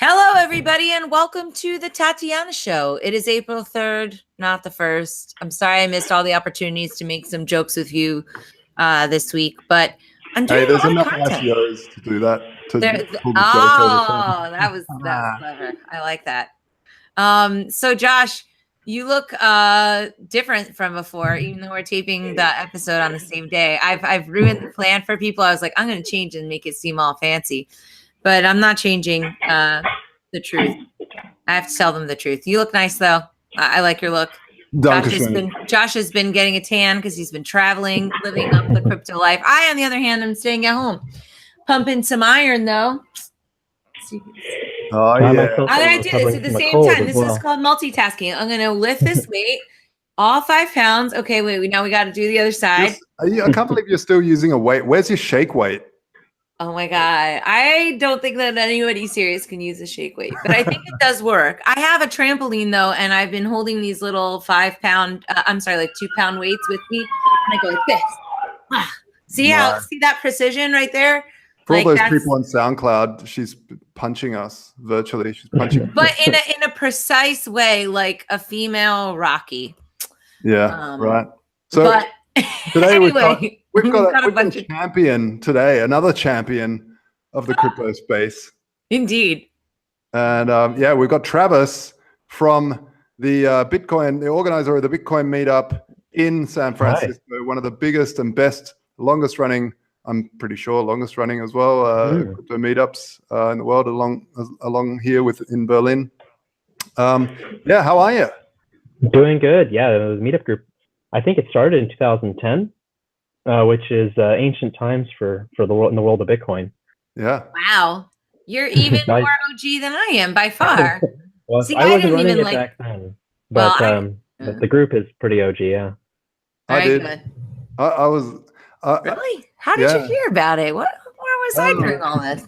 Hello, everybody, and welcome to the Tatiana Show. It is April 3rd, not the 1st. I'm sorry I missed all the opportunities to make some jokes with you this week, but I'm doing there's a lot enough of content. ICOs to do that. That was clever. I like that. So Josh, you look different from before, even though we're taping the episode on the same day. I've ruined the plan for people. I was like, I'm going to change and make it seem all fancy. But I'm not changing the truth. I have to tell them the truth. You look nice, though. I like your look. Josh has been getting a tan because he's been traveling, living up the crypto life. I, on the other hand, am staying at home. Pumping some iron, though. Oh, yeah. I'm going to do this at the same time. This is called multitasking. I'm going to lift this weight, all 5 pounds. Okay, wait. Now we got to do the other side. I can't believe you're still using a weight. Where's your shake weight? Oh my God. I don't think that anybody serious can use a shake weight, but I think it does work. I have a trampoline though, and I've been holding these little 2 pound weights with me. And I go like this. See that precision right there? For all those people on SoundCloud, she's punching us virtually. She's punching. But in a precise way, like a female Rocky. Yeah, right. So today anyway, we've got a champion today, another champion of the crypto space. Indeed. And we've got Travis from the the organizer of the Bitcoin Meetup in San Francisco, one of the biggest and best, longest running, I'm pretty sure longest running as well, crypto meetups in the world along here in Berlin. How are you? Doing good. Yeah, it was a meetup group. I think it started in 2010, which is ancient times for the world in the world of Bitcoin. Yeah. Wow, you're even more OG than I am by far. Well, see, I wasn't running it back then, but the group is pretty OG. Yeah. Very good. I was. Really? How did you hear about it? Where was I during all this?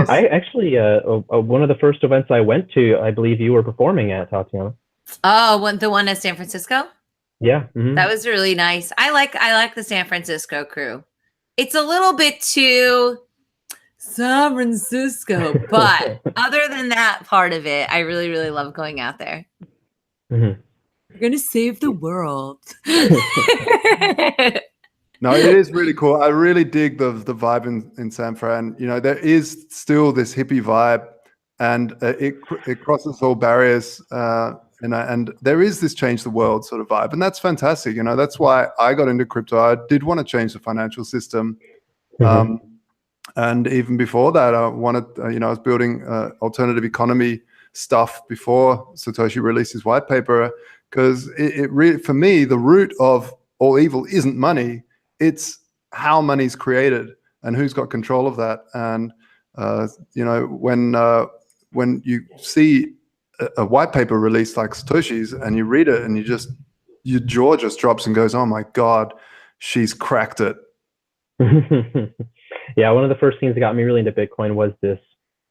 I actually, one of the first events I went to, I believe you were performing at, Tatiana. Oh, the one at San Francisco? Yeah. Mm-hmm. That was really nice. I like the San Francisco crew. It's a little bit too San Francisco, but other than that part of it, I really, really love going out there. Mm-hmm. We're going to save the world. No, it is really cool. I really dig the vibe in San Fran. You know, there is still this hippie vibe, and it crosses all barriers. And there is this change the world sort of vibe, and that's fantastic. You know, that's why I got into crypto. I did want to change the financial system, and even before that, I wanted. I was building alternative economy stuff before Satoshi released his white paper, because it really, for me, the root of all evil isn't money. It's how money's created and who's got control of that. And when you see a white paper released like Satoshi's and you read it and your jaw just drops and goes, oh my God, she's cracked it. Yeah, one of the first things that got me really into Bitcoin was this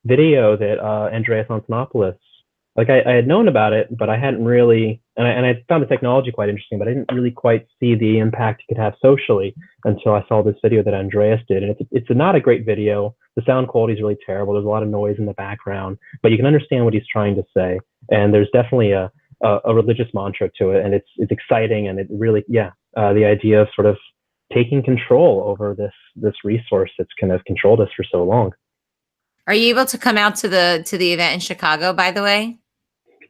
video that Andreas Antonopoulos, like I had known about it, but I hadn't really, and I found the technology quite interesting, but I didn't really quite see the impact it could have socially until I saw this video that Andreas did. And it's not a great video. The sound quality is really terrible. There's a lot of noise in the background, but you can understand what he's trying to say. And there's definitely a religious mantra to it, and it's exciting, and it really, the idea of sort of taking control over this resource that's kind of controlled us for so long. Are you able to come out to the event in Chicago, by the way?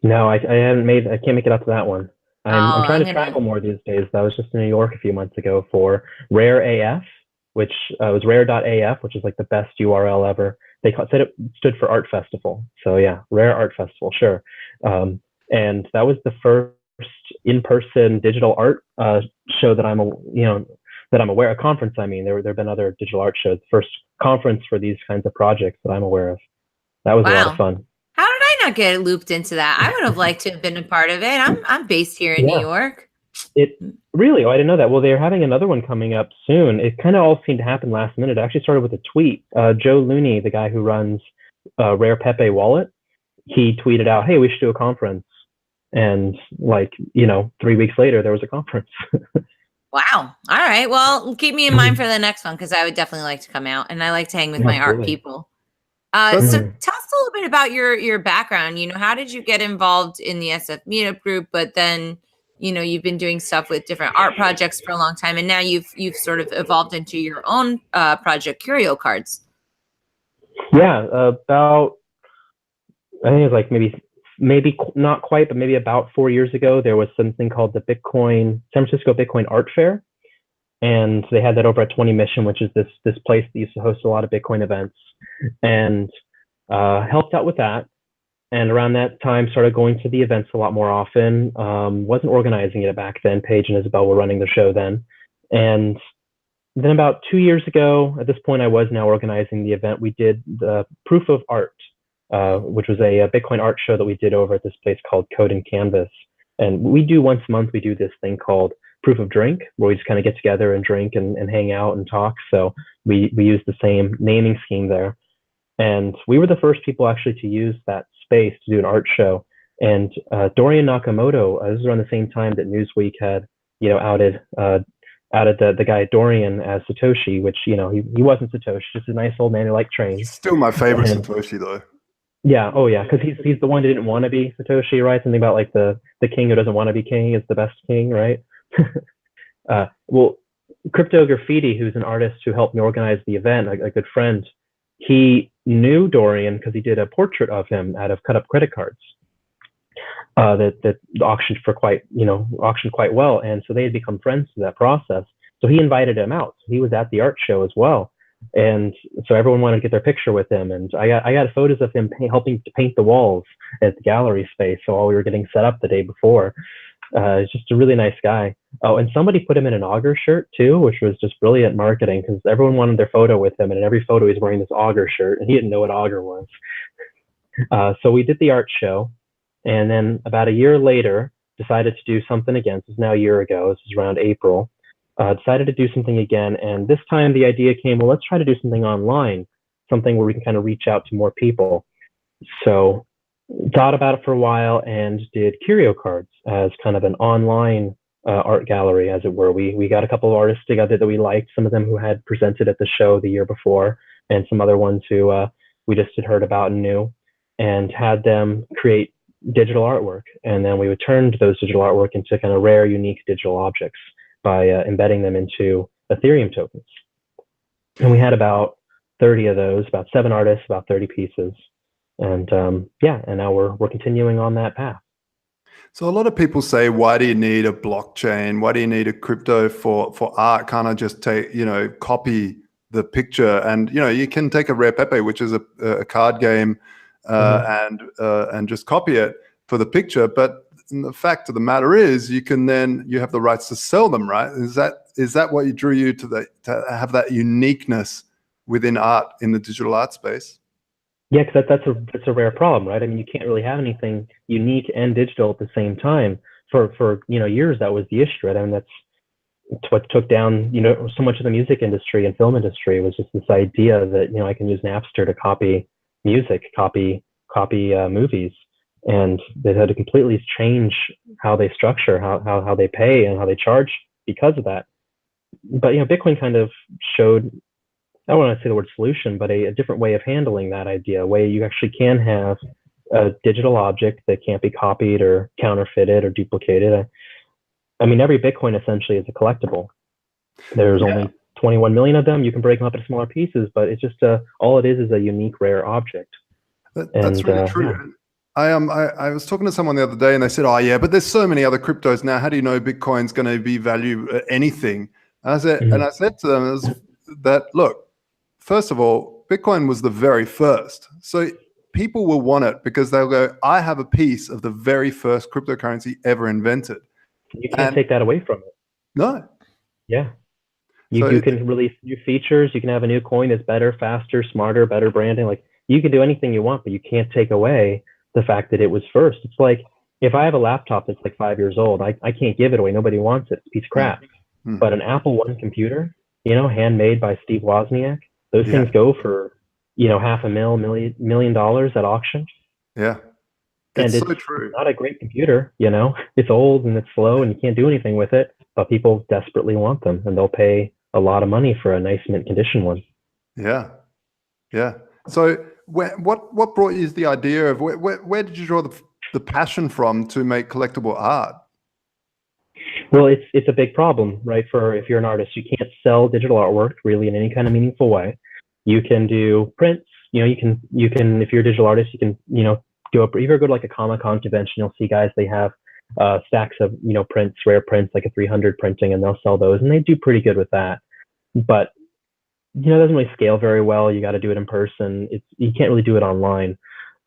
No, I can't make it up to that one. I'm trying to travel more these days. I was just in New York a few months ago for Rare AF, which was rare.af, which is like the best URL ever. They said it stood for Art Festival. So yeah, Rare Art Festival, sure. And that was the first in-person digital art show that I'm aware of. Conference, I mean, there have been other digital art shows. First conference for these kinds of projects that I'm aware of. That was a lot of fun. How did I not get looped into that? I would have liked to have been a part of it. I'm based here in New York. It really? Oh, I didn't know that. Well, they're having another one coming up soon. It kind of all seemed to happen last minute. It actually started with a tweet. Joe Looney, the guy who runs Rare Pepe Wallet, he tweeted out, "Hey, we should do a conference." And 3 weeks later, there was a conference. Wow. All right. Well, keep me in mind for the next one, because I would definitely like to come out, and I like to hang with my art people. So tell us a little bit about your background. How did you get involved in the SF Meetup group? But then, you've been doing stuff with different art projects for a long time, and now you've sort of evolved into your own project, Curio Cards. Yeah, about, I think it was like maybe not quite, but maybe about 4 years ago, there was something called the San Francisco Bitcoin Art Fair. And they had that over at 20 Mission, which is this place that used to host a lot of Bitcoin events, and helped out with that. And around that time, started going to the events a lot more often. Wasn't organizing it back then. Paige and Isabel were running the show then. And then about 2 years ago, at this point, I was now organizing the event. We did the Proof of Art, which was a Bitcoin art show that we did over at this place called Code and Canvas. And we do once a month, we do this thing called Proof of Drink, where we just kind of get together and drink and hang out and talk. So we use the same naming scheme there. And we were the first people actually to use that space to do an art show. And Dorian Nakamoto, this was around the same time that Newsweek had, outed the guy Dorian as Satoshi, which, he wasn't Satoshi, just a nice old man who liked trains. He's still my favorite Satoshi, though. Yeah, oh yeah, because he's the one who didn't want to be Satoshi, right? Something about like the king who doesn't want to be king is the best king, right? Well, Crypto Graffiti, who's an artist who helped me organize the event, a good friend, he knew Dorian because he did a portrait of him out of cut up credit cards that auctioned for quite well, and so they had become friends through that process. So he invited him out. So he was at the art show as well. And so everyone wanted to get their picture with him, and I got photos of him helping to paint the walls at the gallery space. So while we were getting set up the day before, he's just a really nice guy. Oh, and somebody put him in an Augur shirt too, which was just brilliant marketing because everyone wanted their photo with him, and in every photo he's wearing this Augur shirt, and he didn't know what Augur was. So we did the art show, and then about a year later, decided to do something again. This is now a year ago. This is around April. Decided to do something again, and this time the idea came, well, let's try to do something online, something where we can kind of reach out to more people. So thought about it for a while and did Curio Cards as kind of an online art gallery, as it were. We got a couple of artists together that we liked, some of them who had presented at the show the year before, and some other ones who we just had heard about and knew, and had them create digital artwork. And then we would turn those digital artwork into kind of rare, unique digital objects by embedding them into Ethereum tokens. And we had about 30 of those, about 7 artists, about 30 pieces. And and now we're continuing on that path. So a lot of people say, why do you need a blockchain? Why do you need a crypto for art? Can't I just copy the picture? And, you can take a Rare Pepe, which is a card game, and just copy it for the picture. But the fact of the matter is, you have the rights to sell them, right? Is that what drew you to have that uniqueness within art in the digital art space? Yeah, because that's a rare problem, right? I mean, you can't really have anything unique and digital at the same time. For years, that was the issue, right? I mean, that's what took down so much of the music industry and film industry, was just this idea that I can use Napster to copy music, copy movies. And they had to completely change how they structure, how they pay and how they charge because of that. But Bitcoin kind of showed, I don't want to say the word solution, but a different way of handling that idea, a way you actually can have a digital object that can't be copied or counterfeited or duplicated. I mean, every Bitcoin essentially is a collectible. There's only 21 million of them. You can break them up into smaller pieces, but it's just all it is a unique, rare object. That's really true. Yeah. I was talking to someone the other day, and they said, "Oh yeah, but there's so many other cryptos now. How do you know Bitcoin's going to be value anything?" And I said to them that, look, first of all, Bitcoin was the very first, so people will want it because they'll go, "I have a piece of the very first cryptocurrency ever invented." You can't take that away from it. No. Yeah. You can release new features. You can have a new coin that's better, faster, smarter, better branding. Like, you can do anything you want, but you can't take away the fact that it was first. It's like, if I have a laptop that's like 5 years old, I can't give it away. Nobody wants it. It's a piece of crap. But an Apple One computer, handmade by Steve Wozniak, those things go for, $500,000, $1 million at auction. Yeah. It's so true. Not a great computer, it's old and it's slow and you can't do anything with it, but people desperately want them and they'll pay a lot of money for a nice mint condition one. Yeah. Yeah. So what brought you the idea of where did you draw the passion from to make collectible art? Well, it's a big problem, right? For if you're an artist, you can't sell digital artwork really in any kind of meaningful way. You can do prints, you can if you're a digital artist, you can go up, either go to like a Comic-Con convention, you'll see guys, they have stacks of prints, rare prints, like a 300 printing, and they'll sell those, and they do pretty good with that. But it doesn't really scale very well. You got to do it in person. You can't really do it online.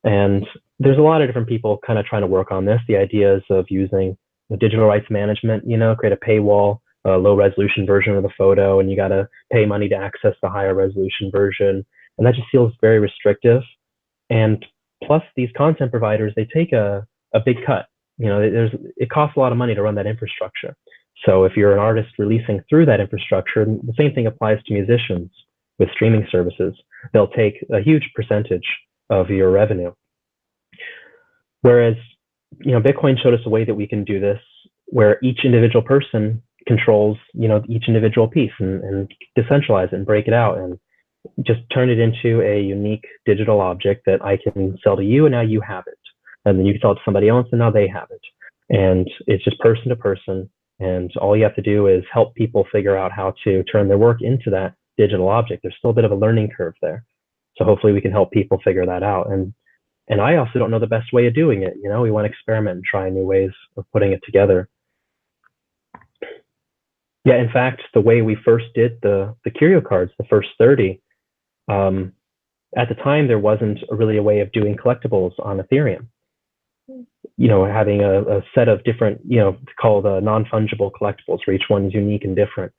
And there's a lot of different people kind of trying to work on this. The ideas of using digital rights management, create a paywall, a low resolution version of the photo, and you got to pay money to access the higher resolution version. And that just feels very restrictive. And plus these content providers, they take a big cut. It costs a lot of money to run that infrastructure. So if you're an artist releasing through that infrastructure, the same thing applies to musicians with streaming services. They'll take a huge percentage of your revenue. Whereas, Bitcoin showed us a way that we can do this where each individual person controls, each individual piece and decentralize it and break it out and just turn it into a unique digital object that I can sell to you, and now you have it. And then you can sell it to somebody else, and now they have it. And it's just person to person. And all you have to do is help people figure out how to turn their work into that digital object. There's still a bit of a learning curve there. So hopefully we can help people figure that out. And I also don't know the best way of doing it. We want to experiment and try new ways of putting it together. Yeah, in fact, the way we first did the Curio cards, the first 30, at the time, there wasn't really a way of doing collectibles on Ethereum. Having a set of different, called non-fungible collectibles, where each one is unique and different.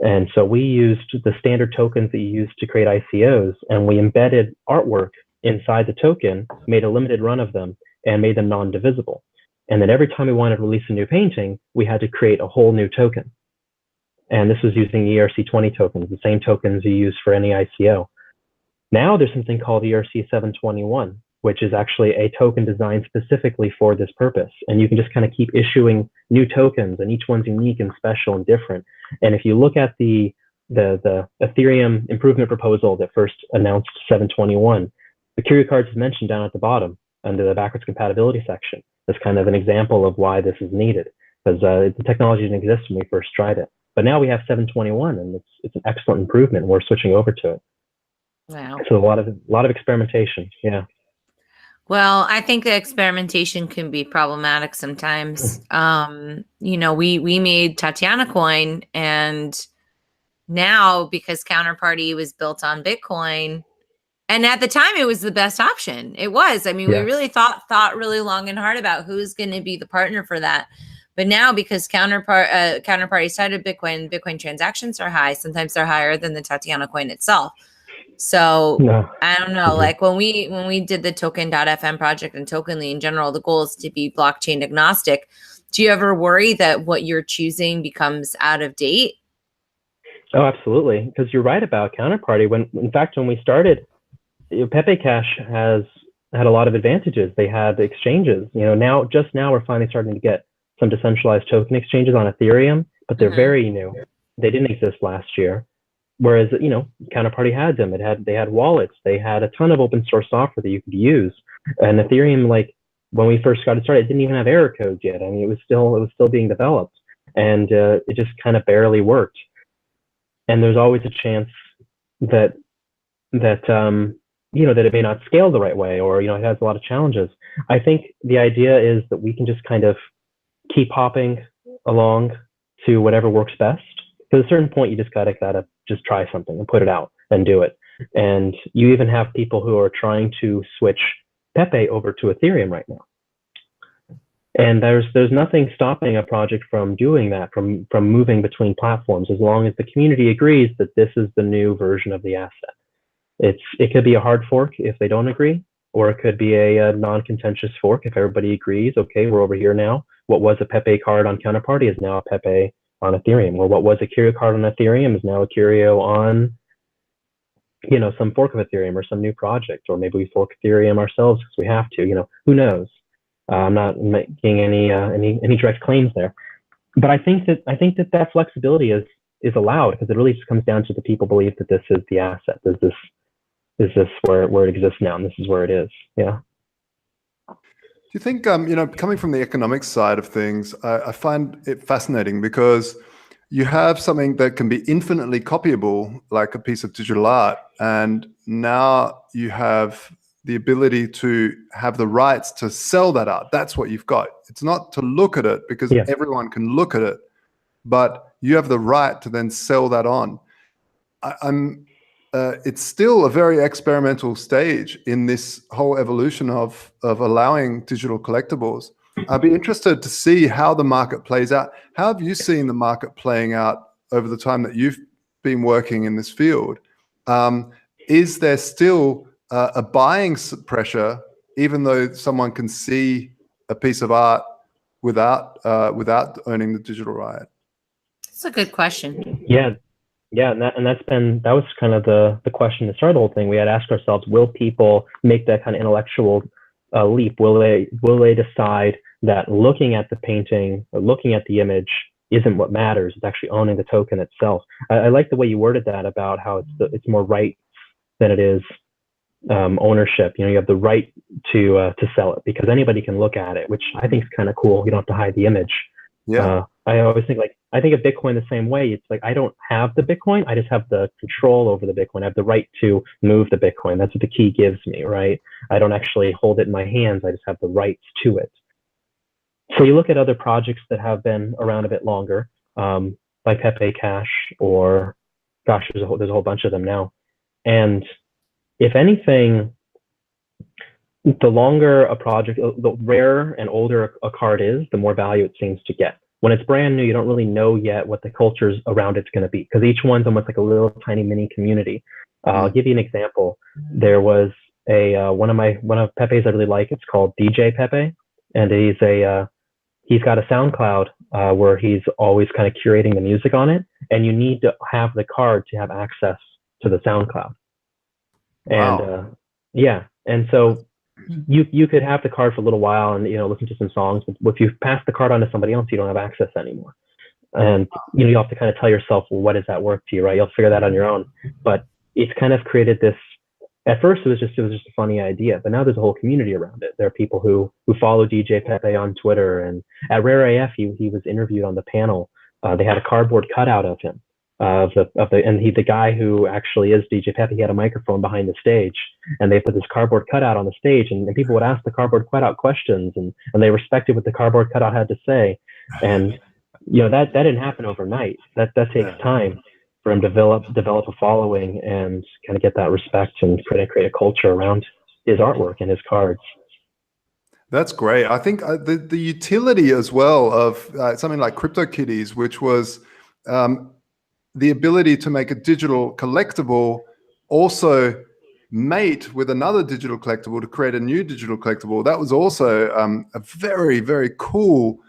And so we used the standard tokens that you use to create ICOs, and we embedded artwork inside the token, made a limited run of them, and made them non-divisible. And then every time we wanted to release a new painting, we had to create a whole new token. And this was using ERC20 tokens, the same tokens you use for any ICO. Now there's something called ERC 721, which is actually a token designed specifically for this purpose. And you can just kind of keep issuing new tokens, and each one's unique and special and different. And if you look at the Ethereum improvement proposal that first announced 721, the Curio cards is mentioned down at the bottom under the backwards compatibility section. That's kind of an example of why this is needed, because the technology didn't exist when we first tried it. But now we have 721, and it's an excellent improvement. We're switching over to it. Wow. So a lot of experimentation. Yeah. Well, I think the experimentation can be problematic sometimes. We made Tatiana coin, and now because Counterparty was built on Bitcoin, and at the time it was the best option. It was. I mean, we really thought really long and hard about who's going to be the partner for that. But now, because Counterparty cited Bitcoin transactions are high. Sometimes they're higher than the Tatiana coin itself. So I don't know, like when we did the token.fm project and Tokenly in general, the goal is to be blockchain agnostic. Do you ever worry that what you're choosing becomes out of date? Oh, absolutely. Because you're right about Counterparty. When we started, Pepe Cash has had a lot of advantages. They had exchanges. Now we're finally starting to get some decentralized token exchanges on Ethereum, but they're very new. They didn't exist last year. Whereas, Counterparty had them. They had wallets. They had a ton of open source software that you could use. And Ethereum, like when we first got started, it didn't even have error codes yet. I mean, it was still being developed, and it just kind of barely worked. And there's always a chance that it may not scale the right way, or it has a lot of challenges. I think the idea is that we can just kind of keep hopping along to whatever works best. Because at a certain point, you just gotta just try something and put it out and do it. And you even have people who are trying to switch Pepe over to Ethereum right now. And there's nothing stopping a project from doing that, from moving between platforms, as long as the community agrees that this is the new version of the asset. It could be a hard fork if they don't agree, or it could be a non-contentious fork if everybody agrees. Okay, we're over here now. What was a Pepe card on Counterparty is now a Pepe on Ethereum, or what was a Curio card on Ethereum is now a Curio on, some fork of Ethereum or some new project, or maybe we fork Ethereum ourselves because we have to. Who knows? I'm not making any direct claims there, but I think that flexibility is allowed, because it really just comes down to the people believe that this is the asset. There's is this where it exists now, and this is where it is. Yeah. Do you think, coming from the economics side of things, I find it fascinating because you have something that can be infinitely copyable, like a piece of digital art, and now you have the ability to have the rights to sell that art. That's what you've got. It's not to look at it because everyone can look at it, but you have the right to then sell that on. It's still a very experimental stage in this whole evolution of allowing digital collectibles. I'd be interested to see how the market plays out. How have you seen the market playing out over the time that you've been working in this field? Is there still a buying pressure, even though someone can see a piece of art without owning the digital right? That's a good question. Yeah. Yeah, and that was kind of the question to start the whole thing. We had asked ourselves, will people make that kind of intellectual leap? Will they decide that looking at the painting or looking at the image isn't what matters? It's actually owning the token itself. I like the way you worded that about how it's more right than it is ownership. You have the right to sell it because anybody can look at it, which I think is kind of cool. You don't have to hide the image. Yeah. I always think I think of Bitcoin the same way. It's like I don't have the Bitcoin. I just have the control over the Bitcoin. I have the right to move the Bitcoin. That's what the key gives me, right? I don't actually hold it in my hands. I just have the rights to it. So you look at other projects that have been around a bit longer, like Pepe Cash, or gosh, there's a whole bunch of them now. And if anything, the longer a project, the rarer and older a card is, the more value it seems to get. When it's brand new, you don't really know yet what the cultures around it's going to be because each one's almost like a little tiny mini community. I'll give you an example. There was one of Pepe's I really like. It's called DJ Pepe, and he's got a SoundCloud where he's always kind of curating the music on it, and you need to have the card to have access to the SoundCloud. Wow. And and so you could have the card for a little while and listen to some songs, but if you pass the card on to somebody else, you don't have access anymore. And you have to kind of tell yourself, well, what is that worth to you, right? You'll figure that on your own. But it's kind of created this. At first, it was just a funny idea, but now there's a whole community around it. There are people who follow DJ Pepe on Twitter, and at Rare AF, he was interviewed on the panel. They had a cardboard cutout of him. The guy who actually is DJ Pepe, he had a microphone behind the stage, and they put this cardboard cutout on the stage, and people would ask the cardboard cutout questions, and they respected what the cardboard cutout had to say. And that didn't happen overnight. That takes time for him to develop a following and kind of get that respect and create a culture around his artwork and his cards. That's great. I think the utility as well of something like CryptoKitties, which was the ability to make a digital collectible also mate with another digital collectible to create a new digital collectible. That was also a very, very cool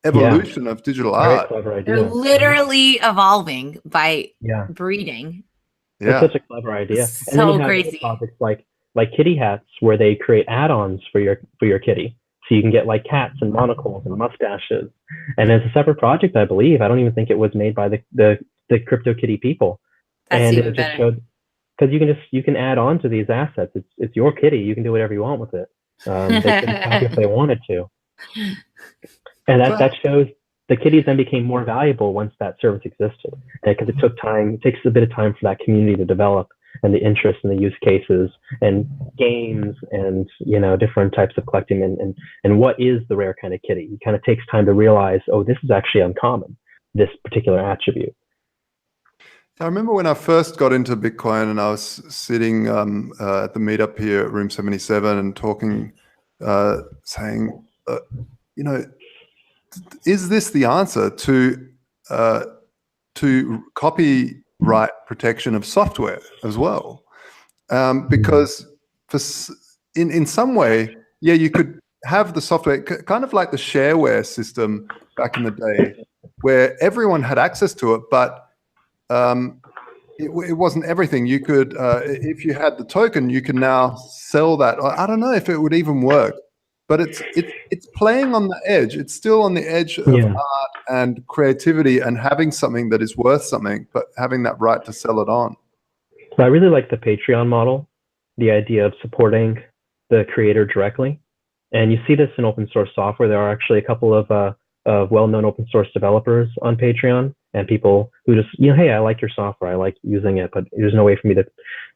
evolution of digital art. They're literally evolving by breeding. It's such a clever idea. So and then you have crazy. Projects like kitty hats where they create add-ons for your kitty. So you can get like cats and monocles and mustaches. And it's a separate project, I believe. I don't even think it was made by the CryptoKitty people. That's and even it just better. showed, because you can add on to these assets. It's your kitty. You can do whatever you want with it. They couldn't stop you if they wanted to. And that shows the kitties then became more valuable once that service existed, because it took time. It takes a bit of time for that community to develop, and the interest in the use cases and games and different types of collecting and what is the rare kind of kitty. It kind of takes time to realize, oh, this is actually uncommon, this particular attribute. I remember when I first got into Bitcoin and I was sitting at the meetup here at Room 77 and talking, saying, is this the answer to copyright protection of software as well? Because in some way, you could have the software kind of like the shareware system back in the day, where everyone had access to it, but it wasn't everything. You could, if you had the token, you can now sell that. I don't know if it would even work, but it's playing on the edge. It's still on the edge of art and creativity and having something that is worth something, but having that right to sell it on. So I really like the Patreon model the idea of supporting the creator directly. And you see this in open source software. There are actually a couple of well-known open source developers on Patreon, and people who just, hey, I like your software, I like using it, but there's no way for me to,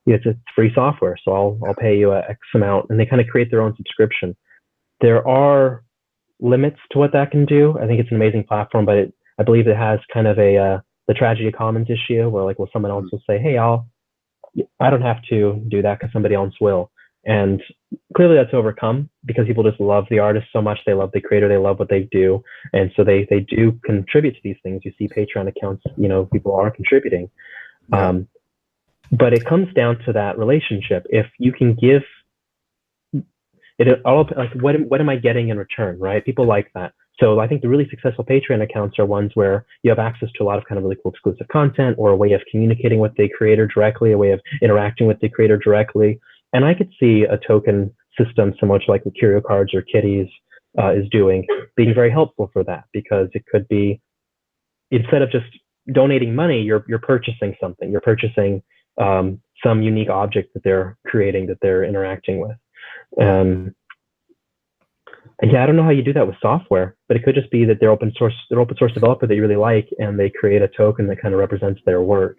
it's free software, so I'll pay you X amount, and they kind of create their own subscription. There are limits to what that can do. I think it's an amazing platform, but I believe it has kind of the tragedy of commons issue where, like, someone else will say, hey, I don't have to do that because somebody else will. And clearly that's overcome because people just love the artist so much. They love the creator. They love what they do. And so they do contribute to these things. You see Patreon accounts, people are contributing. Yeah. But it comes down to that relationship. If you can give it all, like, what am I getting in return, right? People like that. So I think the really successful Patreon accounts are ones where you have access to a lot of kind of really cool exclusive content, or a way of communicating with the creator directly, a way of interacting with the creator directly. And I could see a token system similar to like the Curio cards or kitties is doing, being very helpful for that, because it could be, instead of just donating money, you're purchasing something. You're purchasing some unique object that they're creating, that they're interacting with. And yeah, I don't know how you do that with software, but it could just be that they're open source developer that you really like, and they create a token that kind of represents their work.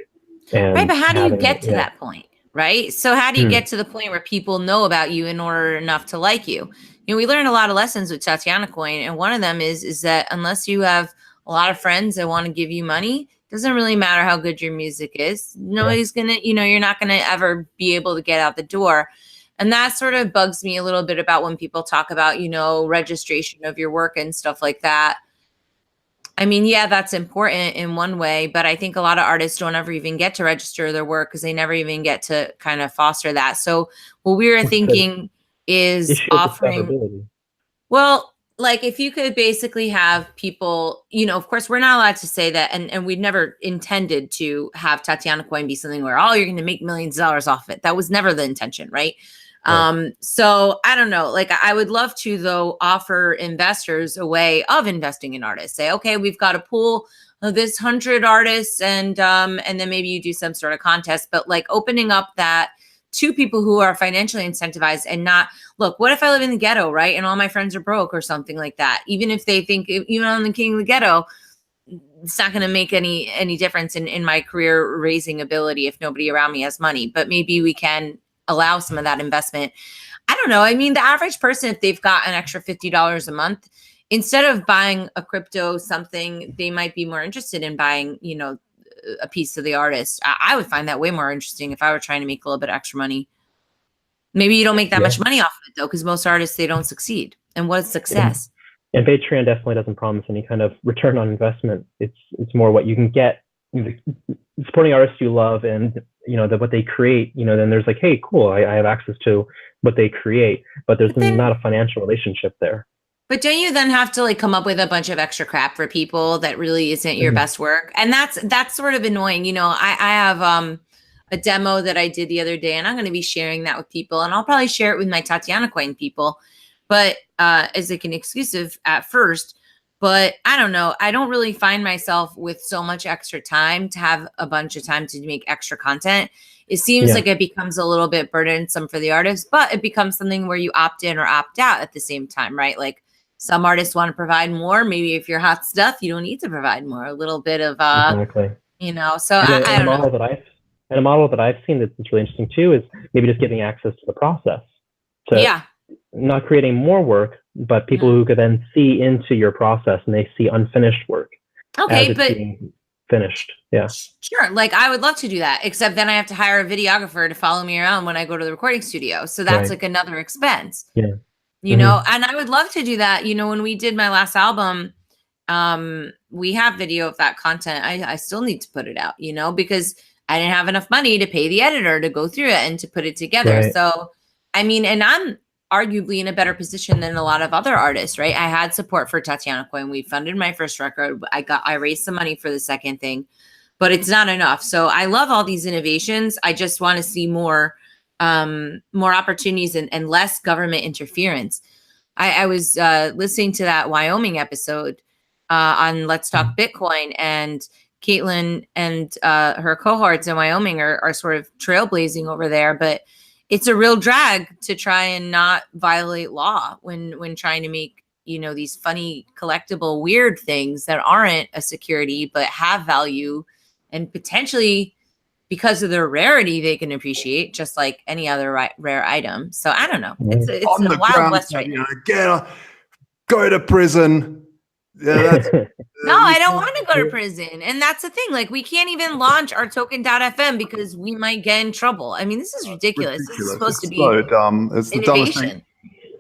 And right, but how do you get to that point? Right? So how do you get to the point where people know about you in order enough to like you? We learn a lot of lessons with Tatiana Coin, and one of them is that unless you have a lot of friends that want to give you money, it doesn't really matter how good your music is. Nobody's gonna, you're not gonna ever be able to get out the door. And that sort of bugs me a little bit about when people talk about, registration of your work and stuff like that. I mean, yeah, that's important in one way, but I think a lot of artists don't ever even get to register their work because they never even get to kind of foster that. So what we were thinking is offering, well, like if you could basically have people, of course, we're not allowed to say that. And we'd never intended to have Tatiana Coin be something where, you're going to make millions of dollars off it. That was never the intention, right? So I don't know, like I would love to, though, offer investors a way of investing in artists. Say, okay, we've got a pool of this 100 artists, and then maybe you do some sort of contest, but like opening up that to people who are financially incentivized, and not, look, what if I live in the ghetto, right? And all my friends are broke or something like that. Even if they think, I'm the king of the ghetto, it's not going to make any difference in my career raising ability if nobody around me has money. But maybe we can allow some of that investment. I don't know. I mean, the average person, if they've got an extra $50 a month, instead of buying a crypto something, they might be more interested in buying, a piece of the artist. I would find that way more interesting if I were trying to make a little bit extra money. Maybe you don't make that much money off of it, though, because most artists, they don't succeed. And what is success? And Patreon definitely doesn't promise any kind of return on investment. It's more what you can get supporting artists you love, and what they create. Then there's like, hey, cool, I have access to what they create, but there's not a financial relationship there. But don't you then have to like come up with a bunch of extra crap for people that really isn't your best work? And that's sort of annoying. I have a demo that I did the other day, and I'm going to be sharing that with people, and I'll probably share it with my Tatiana Coin people, but as like an exclusive at first. But I don't know. I don't really find myself with so much extra time to have a bunch of time to make extra content. It seems like it becomes a little bit burdensome for the artist, but it becomes something where you opt in or opt out at the same time, right? Like some artists want to provide more. Maybe if you're hot stuff, you don't need to provide more. A little bit of, exactly. So I don't know. And a model that I've seen that's really interesting too is maybe just giving access to the process. So not creating more work, but people who could then see into your process, and they see unfinished work. Okay, but finished. Yeah. Sure. Like I would love to do that, except then I have to hire a videographer to follow me around when I go to the recording studio. So that's like another expense. Yeah. And I would love to do that. When we did my last album, we have video of that content. I still need to put it out, because I didn't have enough money to pay the editor to go through it and to put it together. Right. So, I mean, and I'm arguably in a better position than a lot of other artists, right? I had support for Tatiana Coin. We funded my first record. I raised some money for the second thing, but it's not enough. So I love all these innovations. I just want to see more opportunities and less government interference. I was listening to that Wyoming episode on Let's Talk Bitcoin, and Caitlin and her cohorts in Wyoming are sort of trailblazing over there. But it's a real drag to try and not violate law when trying to make, you know, these funny collectible weird things that aren't a security but have value, and potentially because of their rarity they can appreciate just like any other rare item. So I don't know, it's On a the wild ground, west right now. Go to prison. Yeah, that's No, I don't want to go to prison. And that's the thing. Like, we can't even launch our token.fm because we might get in trouble. I mean, this is ridiculous. This is supposed to be so dumb. It's the dumbest thing. innovation.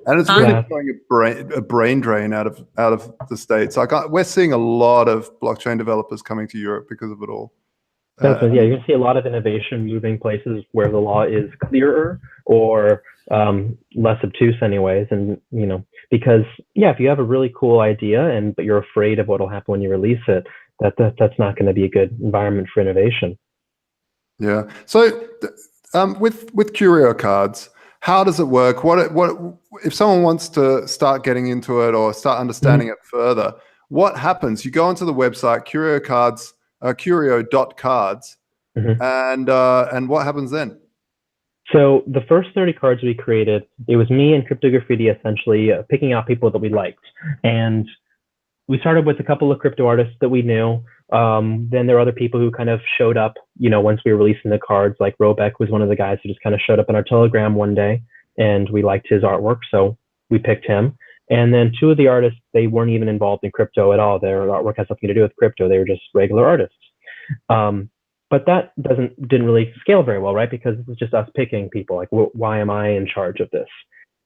And it's really throwing a brain drain out of the States. Like, we're seeing a lot of blockchain developers coming to Europe because of it all. Yeah, you're going to see a lot of innovation moving places where the law is clearer or less obtuse anyways. And, you know, because, yeah, if you have a really cool idea but you're afraid of what will happen when you release it, that's not going to be a good environment for innovation. Yeah. So with Curio cards, how does it work? What if someone wants to start getting into it or start understanding it further? What happens? You go onto the website, Curio.cards, and what happens then? So the first 30 cards we created, it was me and Crypto Graffiti essentially picking out people that we liked. And we started with a couple of crypto artists that we knew. Then there were other people who kind of showed up, you know, once we were releasing the cards. Like Robeck was one of the guys who just kind of showed up in our Telegram one day, and we liked his artwork, so we picked him. And then two of the artists, they weren't even involved in crypto at all. Their artwork has nothing to do with crypto. They were just regular artists. But that didn't really scale very well, right? Because it was just us picking people. Like, why am I in charge of this?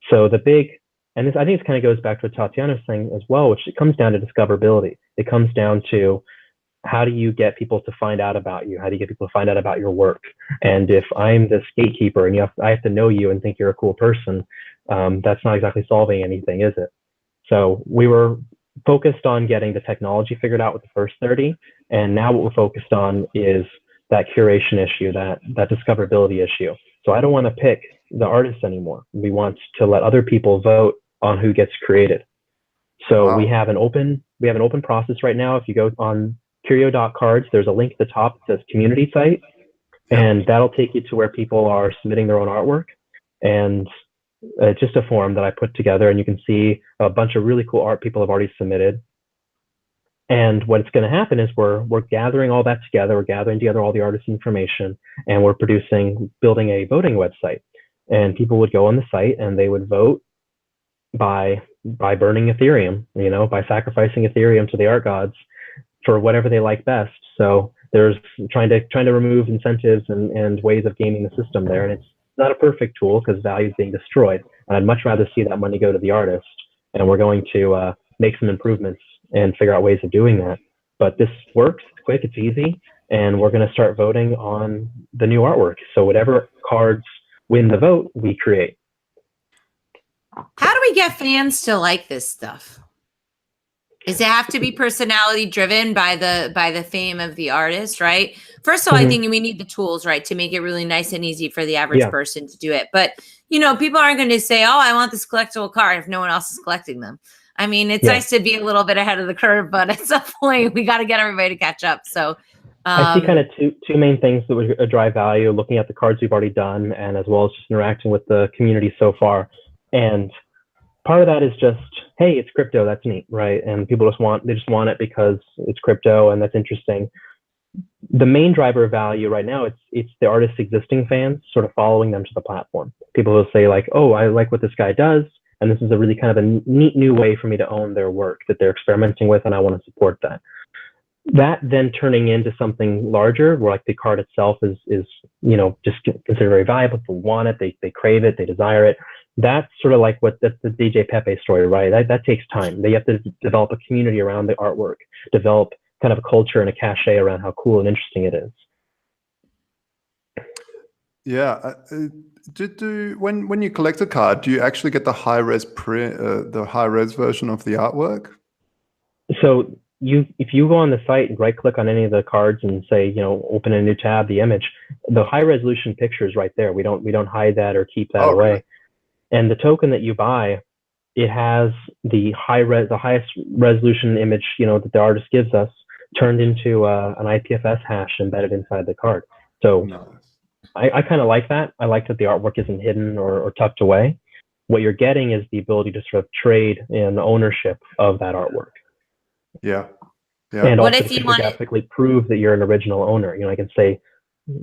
So the big, and this, I think this kind of goes back to what Tatiana's saying as well, which it comes down to discoverability. It comes down to, how do you get people to find out about you? How do you get people to find out about your work? And if I'm this gatekeeper and I have to know you and think you're a cool person, that's not exactly solving anything, is it? So we were focused on getting the technology figured out with the first 30. And now what we're focused on is that curation issue, that discoverability issue. So I don't want to pick the artists anymore. We want to let other people vote on who gets created. So we have an open process right now. If you go on Curio.cards, there's a link at the top that says community site, and that'll take you to where people are submitting their own artwork. And it's just a form that I put together, and you can see a bunch of really cool art people have already submitted. And what's going to happen is we're gathering all that together. We're gathering together all the artist information, and we're building a voting website. And people would go on the site and they would vote by burning Ethereum, you know, by sacrificing Ethereum to the art gods for whatever they like best. So there's trying to remove incentives and ways of gaming the system there. And it's not a perfect tool because value is being destroyed. And I'd much rather see that money go to the artist. And we're going to make some improvements and figure out ways of doing that. But this works, it's quick, it's easy, and we're going to start voting on the new artwork. So whatever cards win the vote, we create. How do we get fans to like this stuff? Does it have to be personality driven by the fame of the artist, right? First of all, I think we need the tools, right, to make it really nice and easy for the average person to do it. But, you know, people aren't going to say, oh, I want this collectible card if no one else is collecting them. I mean, it's nice to be a little bit ahead of the curve, but at some point we got to get everybody to catch up. So I see kind of two main things that would drive value: looking at the cards we've already done, and as well as just interacting with the community so far. And part of that is just, hey, it's crypto, that's neat, right? And people just want it because it's crypto and that's interesting. The main driver of value right now, it's the artist's existing fans sort of following them to the platform. People will say like, oh, I like what this guy does, and this is a really kind of a neat new way for me to own their work that they're experimenting with, and I want to support that. That then turning into something larger, where like the card itself is you know, just considered very valuable. People want it, they crave it, they desire it. That's sort of like that's the DJ Pepe story, right? That takes time. They have to develop a community around the artwork, develop kind of a culture and a cachet around how cool and interesting it is. Yeah. When you collect a card, do you actually get the high res version of the artwork? So if you go on the site and right click on any of the cards and say, you know, open a new tab, the image, the high resolution picture is right there. We don't hide that or keep that away. Really? And the token that you buy, it has the highest resolution image, you know, that the artist gives us, turned into an IPFS hash embedded inside the card. So I kind of like that. I like that the artwork isn't hidden or tucked away. What you're getting is the ability to sort of trade in ownership of that artwork. Yeah. And What also if to you wanted? cryptographically prove that you're an original owner. You know, I can say,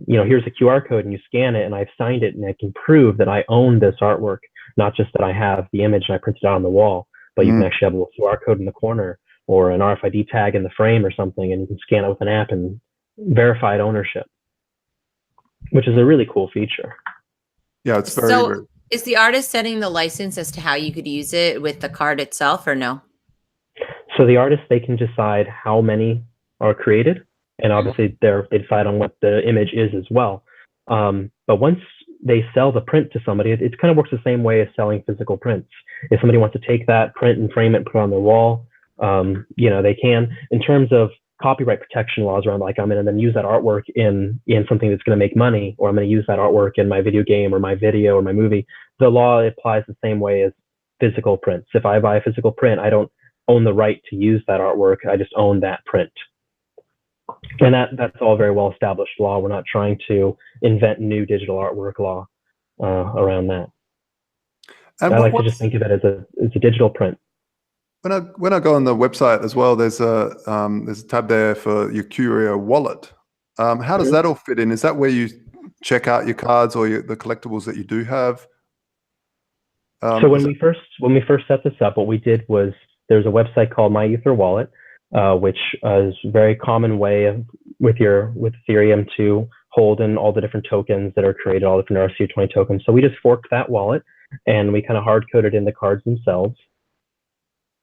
you know, here's a QR code and you scan it and I've signed it and I can prove that I own this artwork, not just that I have the image and I printed it out on the wall, but you can actually have a little QR code in the corner or an RFID tag in the frame or something, and you can scan it with an app and verified ownership, which is a really cool feature. Yeah, it's very, So very... is the artist setting the license as to how you could use it with the card itself, or no? So the artists, they can decide how many are created, and obviously they decide on what the image is as well. But once they sell the print to somebody, it kind of works the same way as selling physical prints. If somebody wants to take that print and frame it and put it on their wall, you know, they can. In terms of copyright protection laws around, like, I'm going to then use that artwork in something that's going to make money, or I'm going to use that artwork in my video game or my video or my movie, the law applies the same way as physical prints. If I buy a physical print, I don't own the right to use that artwork. I just own that print. And that's all very well established law. We're not trying to invent new digital artwork law around that. And I like to just think of it as a digital print. When I go on the website as well, there's a tab there for your Curio wallet. How does that all fit in? Is that where you check out your cards or the collectibles that you do have? So when we first set this up, what we did was there's a website called My Ether Wallet, which is a very common way with Ethereum to hold in all the different tokens that are created, all the different RC20 tokens. So we just forked that wallet and we kind of hard coded in the cards themselves.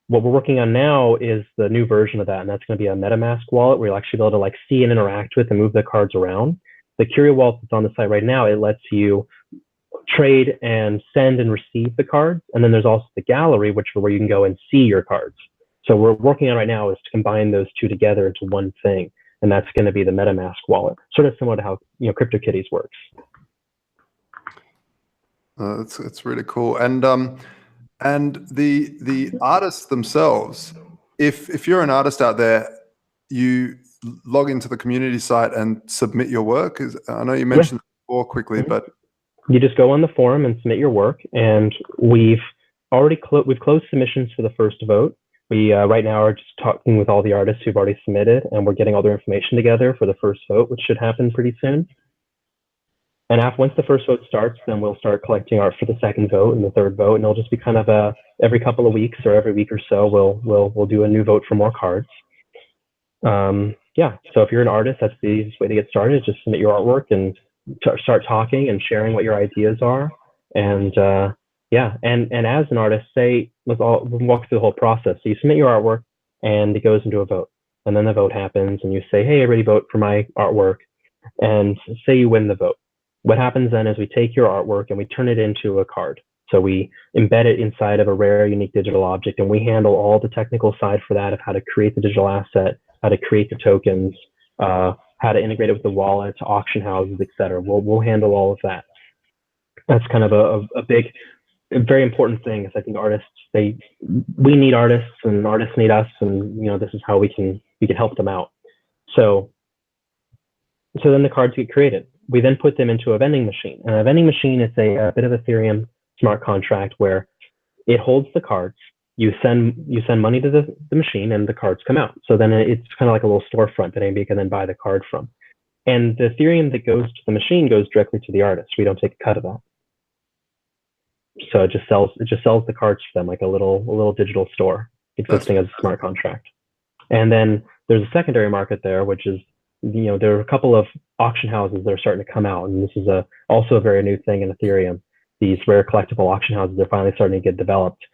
What we're working on now is the new version of that, and that's going to be a MetaMask wallet where you'll actually be able to like see and interact with and move the cards around. The Curio wallet that's on the site right now, it lets you trade and send and receive the cards, and then there's also the gallery, which is where you can go and see your cards. So what we're working on right now is to combine those two together into one thing, and that's going to be the MetaMask wallet, sort of similar to how CryptoKitties works. It's really cool. And the artists themselves, if you're an artist out there, you log into the community site and submit your work. I know you mentioned it before quickly, but you just go on the forum and submit your work. And we've closed submissions for the first vote. We right now are just talking with all the artists who've already submitted, and we're getting all their information together for the first vote, which should happen pretty soon. And once the first vote starts, then we'll start collecting art for the second vote and the third vote, and it'll just be kind of every couple of weeks or every week or so we'll do a new vote for more cards. Yeah, so if you're an artist, that's the easiest way to get started. Just submit your artwork and start talking and sharing what your ideas are. And yeah, and as an artist, we'll walk through the whole process. So you submit your artwork, and it goes into a vote, and then the vote happens, and you say, hey, everybody vote for my artwork, and say you win the vote. What happens then is we take your artwork and we turn it into a card. So we embed it inside of a rare, unique digital object, and we handle all the technical side for that of how to create the digital asset, how to create the tokens, how to integrate it with the wallets, auction houses, etc. We'll handle all of that. That's kind of a very important thing. Is I think artists, we need artists, and artists need us, and this is how we can help them out. So then the cards get created. We then put them into a vending machine. And a vending machine is a bit of Ethereum smart contract where it holds the cards. You send money to the machine, and the cards come out. So then it's kind of like a little storefront that anybody can then buy the card from. And the Ethereum that goes to the machine goes directly to the artist. We don't take a cut of that. So it just sells the cards to them like a little digital store existing as a smart contract. And then there's a secondary market there, which is there are a couple of auction houses that are starting to come out, and this is also a very new thing in Ethereum. These rare collectible auction houses are finally starting to get developed.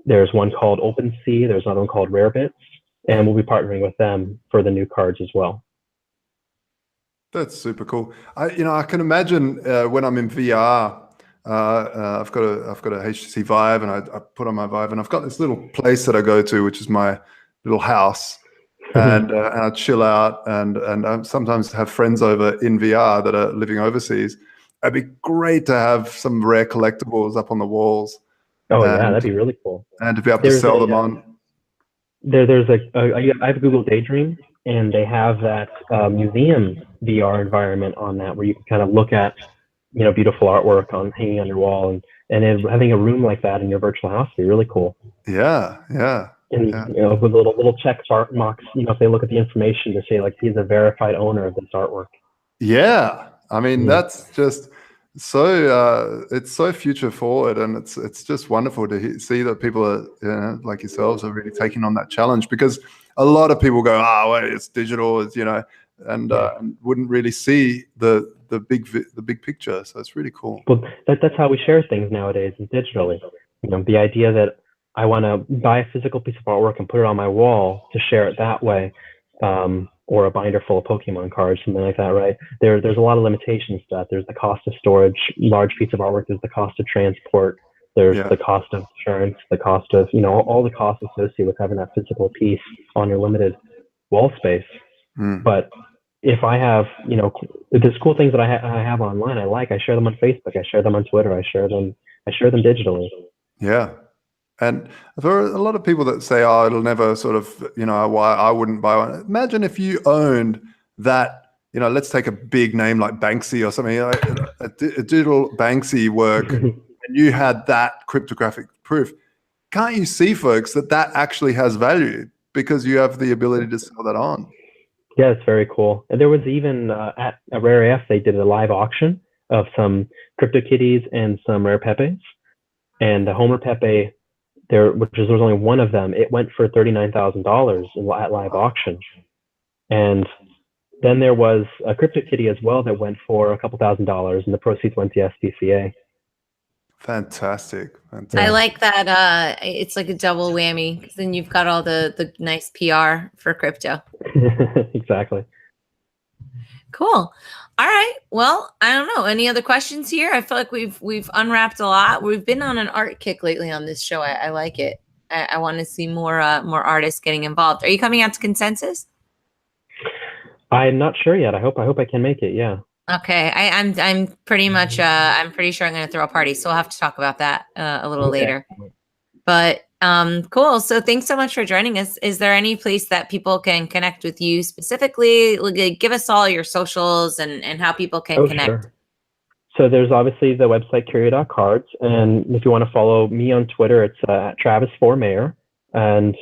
There's one called OpenSea. There's another one called Rarebits, and we'll be partnering with them for the new cards as well. That's super cool. I can imagine when I'm in VR. I've got a HTC Vive, and I put on my Vive, and I've got this little place that I go to, which is my little house. And I chill out, and I sometimes have friends over in VR that are living overseas. It'd be great to have some rare collectibles up on the walls. Oh yeah, that'd be really cool. And to be able to sell them on. I have Google Daydream, and they have that museum VR environment on that, where you can kind of look at, you know, beautiful artwork on hanging on your wall, and then having a room like that in your virtual house would be really cool. Yeah, And you know, with little check marks, you know, if they look at the information to say like he's a verified owner of this artwork. Yeah, I mean that's just so it's so future forward, and it's just wonderful to see that people are, you know, like yourselves are really taking on that challenge, because a lot of people go, wait, it's digital, it's, you know, and wouldn't really see the big picture. So it's really cool. Well, that's how we share things nowadays, is digitally. You know, the idea that I want to buy a physical piece of artwork and put it on my wall to share it that way, or a binder full of Pokemon cards, something like that, right? There's a lot of limitations to that. There's the cost of storage, large piece of artwork. There's the cost of transport. There's the cost of insurance, the cost of, you know, all the costs associated with having that physical piece on your limited wall space. But if I have, you know, there's cool things that I have online, I share them on Facebook, I share them on Twitter, I share them digitally. Yeah. And there are a lot of people that say, it'll never sort of, you know, why I wouldn't buy one. Imagine if you owned that, you know, let's take a big name like Banksy or something, like a digital Banksy work, and you had that cryptographic proof. Can't you see, folks, that actually has value because you have the ability to sell that on? Yeah, it's very cool. And there was even at Rare AF, they did a live auction of some CryptoKitties and some Rare Pepes. And the Homer Pepe, which was only one of them, it went for $39,000 at live auction. And then there was a CryptoKitty as well that went for a couple $1,000s, and the proceeds went to SPCA. Fantastic. I like that. It's like a double whammy, because then you've got all the nice PR for crypto. Exactly. Cool. All right. Well, I don't know. Any other questions here? I feel like we've unwrapped a lot. We've been on an art kick lately on this show. I like it. I want to see more artists getting involved. Are you coming out to Consensus? I'm not sure yet. I hope I can make it. Yeah. Okay. I'm pretty much I'm pretty sure I'm going to throw a party, so we'll have to talk about that a little later. But cool. So thanks so much for joining us. Is there any place that people can connect with you specifically? Give us all your socials and how people can connect. Sure. So there's obviously the website Curio.cards, and if you want to follow me on Twitter, it's Travis4Mayor, and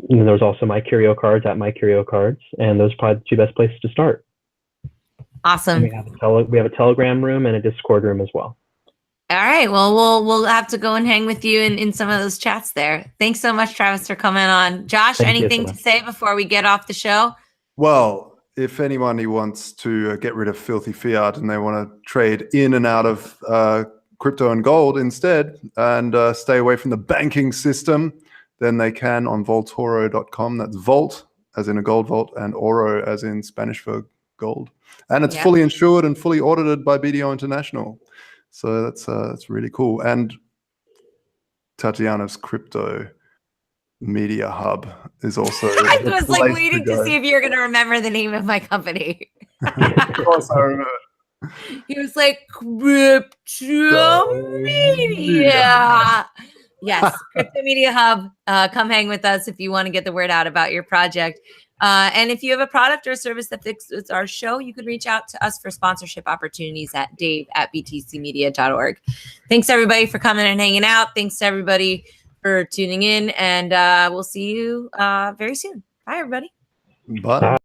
there's also my Curio cards at my Curio cards, and those are probably the two best places to start. Awesome. And we have a Telegram room and a Discord room as well. All right. Well, we'll have to go and hang with you in some of those chats there. Thanks so much, Travis, for coming on. Josh, anything to say before we get off the show? Well, if anyone who wants to get rid of filthy fiat and they want to trade in and out of crypto and gold instead, and stay away from the banking system, then they can on vaultoro.com. That's vault as in a gold vault, and oro as in Spanish for gold. And it's fully insured and fully audited by BDO International. So that's really cool. And Tatiana's crypto media hub is also. I was like waiting to see if you're going to remember the name of my company. Of course, I remember. He was like, Crypto Media. Yes, Crypto Media Hub. Come hang with us if you want to get the word out about your project. And if you have a product or service that fits our show, you can reach out to us for sponsorship opportunities at dave@btcmedia.org. Thanks, everybody, for coming and hanging out. Thanks to everybody for tuning in. And we'll see you very soon. Bye, everybody. Bye.